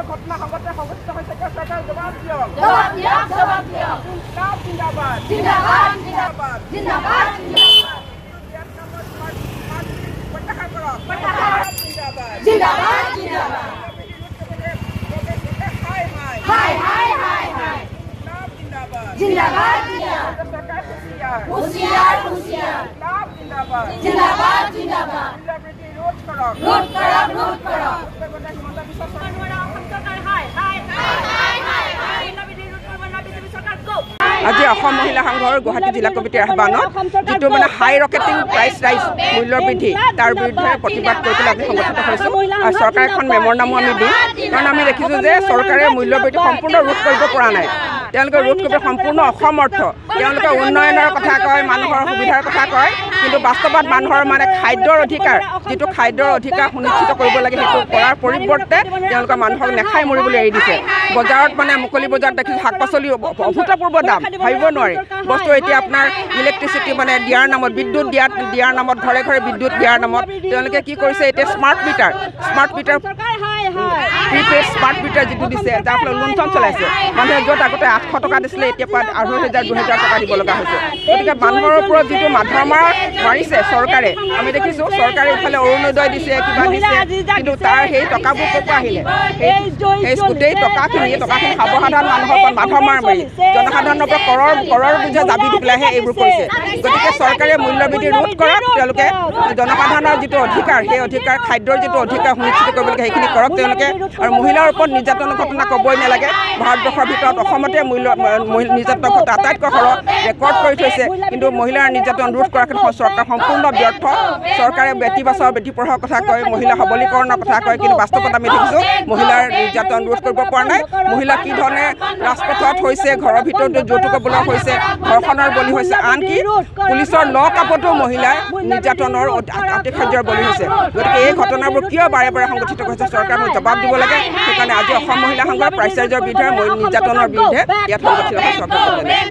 ঘটনা সংগঠন সংগঠিত হৈছে চৰকাৰ জবাব দিয়ক জিন্দাবাদ জিন্দাবাদ জিন্দাবাদ জিন্দাবাদ প্ৰত্যাহাৰ কৰক জিন্দাবাদ জিন্দাবাদ হাই হাই হাই হাই জিন্দাবাদ জিন্দাবাদ চৰকাৰ হুঁচিয়াৰ হুঁচিয়াৰ জিন্দাবাদ জিন্দাবাদ জিন্দাবাদ ৰোধ কৰক ৰোধ কৰক ৰোধ কৰক আজি অসম মহিলা সংঘৰ গুৱাহাটী জিলা কমিটিৰ আহ্বানত যিটো মানে হাই ৰকেটিং প্ৰাইচ ৰাইজ মূল্য বৃদ্ধি তাৰ বিৰুদ্ধে প্ৰতিবাদ কৰি পেলাই আমি সংগঠিত হৈছোঁ আৰু চৰকাৰে এখন মেমৰনামো আমি দিম কাৰণ আমি দেখিছোঁ যে চৰকাৰে মূল্য বৃদ্ধি সম্পূৰ্ণ ৰোধ কৰিব পৰা নাই তেওঁলোকে ৰোধ কৰিব সম্পূৰ্ণ অসমৰ্থ তেওঁলোকে উন্নয়নৰ কথা কয় মানুহৰ সুবিধাৰ কথা কয় কিন্তু বাস্তৱত মানুহৰ মানে খাদ্যৰ অধিকাৰ যিটো খাদ্যৰ অধিকাৰ সুনিশ্চিত কৰিব লাগে সেইটো কৰাৰ পৰিৱৰ্তে তেওঁলোকে মানুহক নেখাই মৰিবলৈ এৰি দিছে বজাৰত মানে মুকলি বজাৰত দেখিছোঁ শাক পাচলি অভূতপূৰ্ব দাম ভাবিব নোৱাৰি বস্তু এতিয়া আপোনাৰ ইলেক্ট্ৰিচিটি মানে দিয়াৰ নামত বিদ্যুৎ দিয়াৰ নামত ঘৰে ঘৰে বিদ্যুৎ দিয়াৰ নামত তেওঁলোকে কি কৰিছে এতিয়া smart meter prepaid smart meter যিটো দিছে যাৰ ফলত লুণ্ঠন চলাইছে মানুহে য'ত আগতে 800 টকা দিছিলে এতিয়া প্ৰায় 2,500 টকা দিব লগা হৈছে গতিকে মানুহৰ ওপৰত যিটো মাধমাৰ মাৰিছে চৰকাৰে আমি দেখিছোঁ চৰকাৰে ইফালে অৰুণোদয় দিছে কিবা দিছে কিন্তু তাৰ সেই টকাবোৰ ক'ৰ পৰা আহিলে সেই গোটেই টকাখিনি সৰ্বসাধাৰণ মানুহৰ ওপৰত মাধমাৰ মাৰি জনসাধাৰণৰ পৰা কৰৰ বোজা জাবি দি পেলাইহে এইবোৰ কৰিছে গতিকে চৰকাৰে মূল্যবৃদ্ধি ৰোধ কৰক তেওঁলোকে জনসাধাৰণৰ যিটো অধিকাৰ সেই অধিকাৰ খাদ্যৰ যিটো অধিকাৰ সুনিশ্চিত কৰিব লাগে সেইখিনি কৰক তেওঁলোকে আৰু মহিলাৰ ওপৰত নিৰ্যাতনৰ ঘটনা ক'বই নালাগে ভাৰতবৰ্ষৰ ভিতৰত অসমতে নিৰ্যাতনৰ ঘটনা আটাইতকৈ সৰহ ৰেকৰ্ড কৰি থৈছে কিন্তু মহিলাৰ নিৰ্যাতন ৰোধ কৰাৰ ক্ষেত্ৰত চৰকাৰ সম্পূৰ্ণ ব্যৰ্থ চৰকাৰে বেটী বচাও বেটী পঢ়াৰ কথা কয় মহিলা সবলীকৰণৰ কথা কয় কিন্তু বাস্তৱত আমি দেখিছোঁ মহিলাৰ নিৰ্যাতন ৰোধ কৰিব পৰা নাই মহিলা কি ধৰণে ৰাজপথত হৈছে ঘৰৰ ভিতৰতো যৌতুক বলোৱা হৈছে ঘৰখনৰ বলি হৈছে আনকি পুলিচৰ ল কাপতো মহিলাই নিৰ্যাতনৰ আতিশয্যৰ বলি হৈছে গতিকে এই ঘটনাবোৰ কিয় বাৰে বাৰে সংঘটিত হৈছে চৰকাৰে জবাব দিব লাগে সেইকাৰণে আজি অসম মহিলা সংঘৰ প্ৰাইচাৰ্যৰ বিৰুদ্ধে নিৰ্যাতনৰ বিৰুদ্ধে ইয়াত সংঘটিত হৈছে